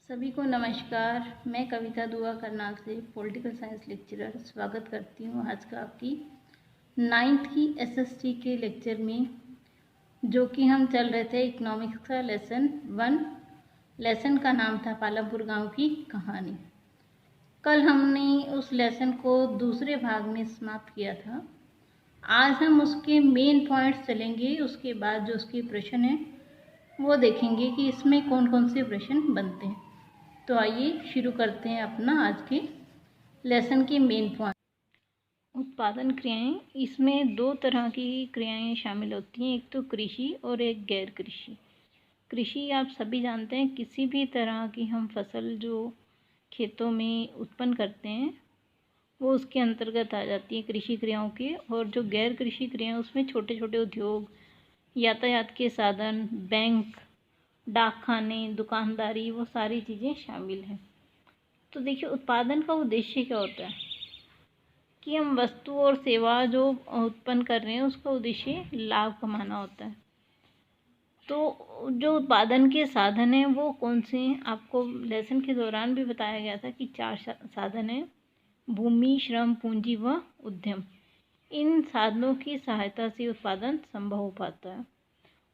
सभी को नमस्कार। मैं कविता दुआ करनाल से पॉलिटिकल साइंस लेक्चरर स्वागत करती हूँ आज का आपकी 9th की एसएसटी के लेक्चर में, जो कि हम चल रहे थे इकोनॉमिक्स का लेसन 1। लेसन का नाम था पालमपुर गांव की कहानी। कल हमने उस लेसन को दूसरे भाग में समाप्त किया था। आज हम उसके मेन पॉइंट्स चलेंगे, उसके बाद जो उसके प्रश्न हैं वो देखेंगे कि इसमें कौन कौन से प्रश्न बनते हैं। तो आइए शुरू करते हैं अपना आज के लेसन के मेन पॉइंट। उत्पादन क्रियाएं, इसमें दो तरह की क्रियाएं शामिल होती हैं, एक तो कृषि और एक गैर कृषि। कृषि आप सभी जानते हैं, किसी भी तरह की हम फसल जो खेतों में उत्पन्न करते हैं वो उसके अंतर्गत आ जाती है कृषि क्रियाओं के। और जो गैर कृषि क्रियाएं, उसमें छोटे छोटे उद्योग, यातायात के साधन, बैंक, डाकखाने, दुकानदारी, वो सारी चीज़ें शामिल हैं। तो देखिए, उत्पादन का उद्देश्य क्या होता है कि हम वस्तु और सेवा जो उत्पन्न कर रहे हैं उसका उद्देश्य लाभ कमाना होता है। तो जो उत्पादन के साधन हैं वो कौन से हैं, आपको लेसन के दौरान भी बताया गया था कि 4 साधन हैं: भूमि, श्रम, पूंजी व उद्यम। इन साधनों की सहायता से उत्पादन संभव हो पाता है।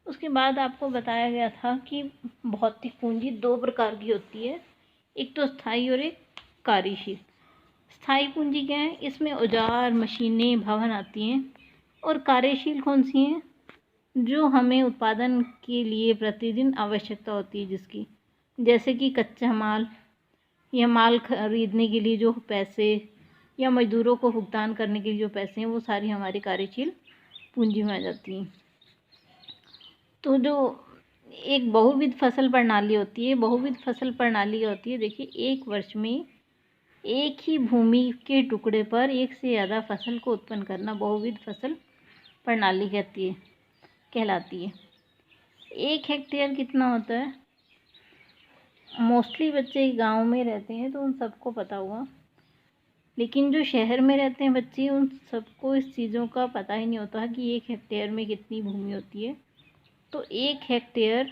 उसके बाद आपको बताया गया था कि भौतिक पूंजी 2 प्रकार की होती है, एक तो स्थायी और एक कार्यशील। स्थायी पूंजी क्या है, इसमें औजार, मशीनें, भवन आती हैं। और कार्यशील कौन सी हैं, जो हमें उत्पादन के लिए प्रतिदिन आवश्यकता होती है जिसकी, जैसे कि कच्चा माल या माल खरीदने के लिए जो पैसे या मजदूरों को भुगतान करने के लिए जो पैसे हैं, वो सारी हमारी कार्यशील पूंजी में आ जाती हैं। तो जो एक बहुविध फसल प्रणाली होती है, बहुविध फसल प्रणाली होती है, देखिए, एक वर्ष में एक ही भूमि के टुकड़े पर एक से ज़्यादा फसल को उत्पन्न करना बहुविध फसल प्रणाली कहलाती है। 1 हेक्टेयर कितना होता है? मोस्टली बच्चे गांव में रहते हैं तो उन सबको पता होगा, लेकिन जो शहर में रहते हैं बच्चे, उन सबको इस चीज़ों का पता ही नहीं होता कि 1 हेक्टेयर में कितनी भूमि होती है। तो 1 हेक्टेयर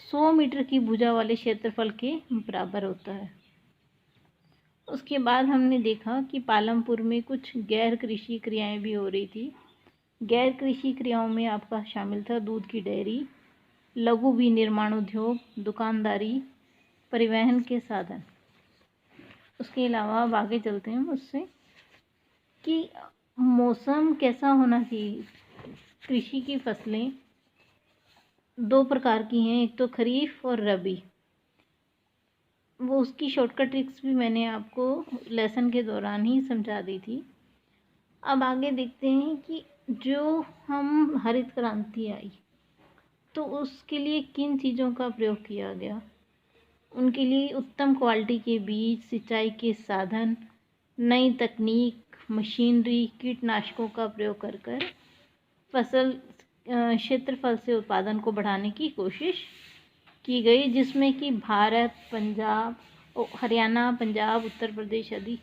100 मीटर की भुजा वाले क्षेत्रफल के बराबर होता है। उसके बाद हमने देखा कि पालमपुर में कुछ गैर कृषि क्रियाएं भी हो रही थी। गैर कृषि क्रियाओं में आपका शामिल था दूध की डेयरी, लघु विनिर्माण उद्योग, दुकानदारी, परिवहन के साधन। उसके अलावा अब आगे चलते हैं उससे कि मौसम कैसा होना चाहिए। कृषि की फसलें 2 प्रकार की हैं, एक तो खरीफ और रबी। वो उसकी शॉर्टकट ट्रिक्स भी मैंने आपको लेसन के दौरान ही समझा दी थी। अब आगे देखते हैं कि जो हम हरित क्रांति आई तो उसके लिए किन चीज़ों का प्रयोग किया गया। उनके लिए उत्तम क्वालिटी के बीज, सिंचाई के साधन, नई तकनीक, मशीनरी, कीटनाशकों का प्रयोग कर फसल क्षेत्रफल से उत्पादन को बढ़ाने की कोशिश की गई, जिसमें कि भारत, पंजाब, हरियाणा, पंजाब, उत्तर प्रदेश आदि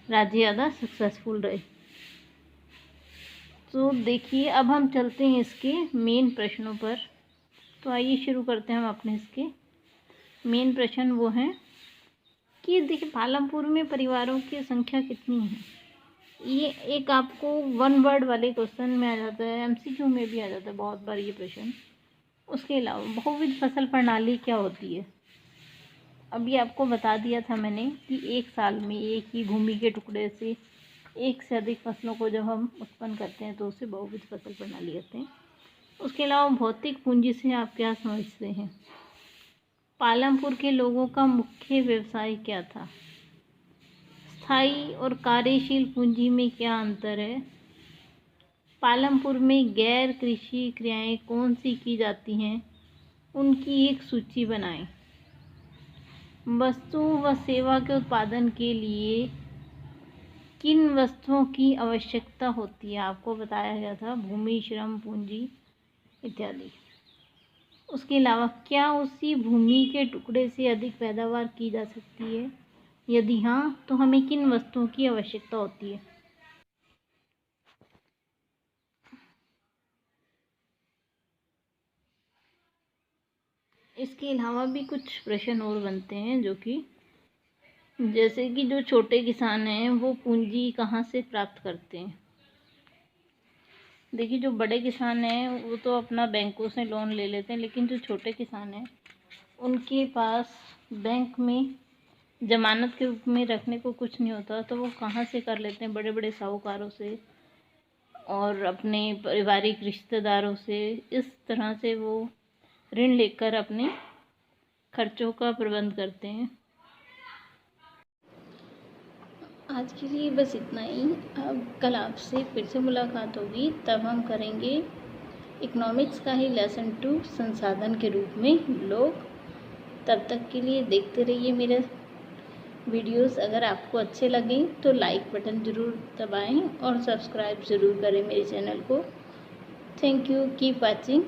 राज्य ज़्यादा सक्सेसफुल रहे। तो देखिए, अब हम चलते हैं इसके मेन प्रश्नों पर। तो आइए शुरू करते हैं हम अपने इसके मेन प्रश्न। वो हैं कि देखिए, पालमपुर में परिवारों की संख्या कितनी है। ये एक आपको 1 वर्ड वाले क्वेश्चन में आ जाता है, एमसीक्यू में भी आ जाता है बहुत बार ये प्रश्न। उसके अलावा बहुविध फसल प्रणाली क्या होती है, अभी आपको बता दिया था मैंने कि एक साल में एक ही भूमि के टुकड़े से एक से अधिक फसलों को जब हम उत्पन्न करते हैं तो उसे बहुविध फसल प्रणाली कहते हैं। उसके अलावा भौतिक पूंजी से आप क्या समझते हैं? पालमपुर के लोगों का मुख्य व्यवसाय क्या था? स्थायी और कार्यशील पूंजी में क्या अंतर है? पालमपुर में गैर कृषि क्रियाएं कौन सी की जाती हैं, उनकी एक सूची बनाएं। वस्तु व सेवा के उत्पादन के लिए किन वस्तुओं की आवश्यकता होती है, आपको बताया गया था, भूमि, श्रम, पूंजी इत्यादि। उसके अलावा क्या उसी भूमि के टुकड़े से अधिक पैदावार की जा सकती है, यदि हाँ तो हमें किन वस्तुओं की आवश्यकता होती है। इसके अलावा भी कुछ प्रश्न और बनते हैं, जो कि जैसे कि जो छोटे किसान हैं वो पूंजी कहाँ से प्राप्त करते हैं। देखिए, जो बड़े किसान हैं वो तो अपना बैंकों से लोन ले लेते हैं, लेकिन जो छोटे किसान हैं उनके पास बैंक में ज़मानत के रूप में रखने को कुछ नहीं होता, तो वो कहाँ से कर लेते हैं? बड़े बड़े साहूकारों से और अपने पारिवारिक रिश्तेदारों से। इस तरह से वो ऋण लेकर अपने खर्चों का प्रबंध करते हैं। आज के लिए बस इतना ही। अब कल आपसे फिर से मुलाकात होगी, तब हम करेंगे इकोनॉमिक्स का ही लेसन 2 संसाधन के रूप में लोग। तब तक के लिए देखते रहिए मेरे वीडियोस। अगर आपको अच्छे लगें तो लाइक बटन ज़रूर दबाएं और सब्सक्राइब ज़रूर करें मेरे चैनल को। Thank you, keep watching.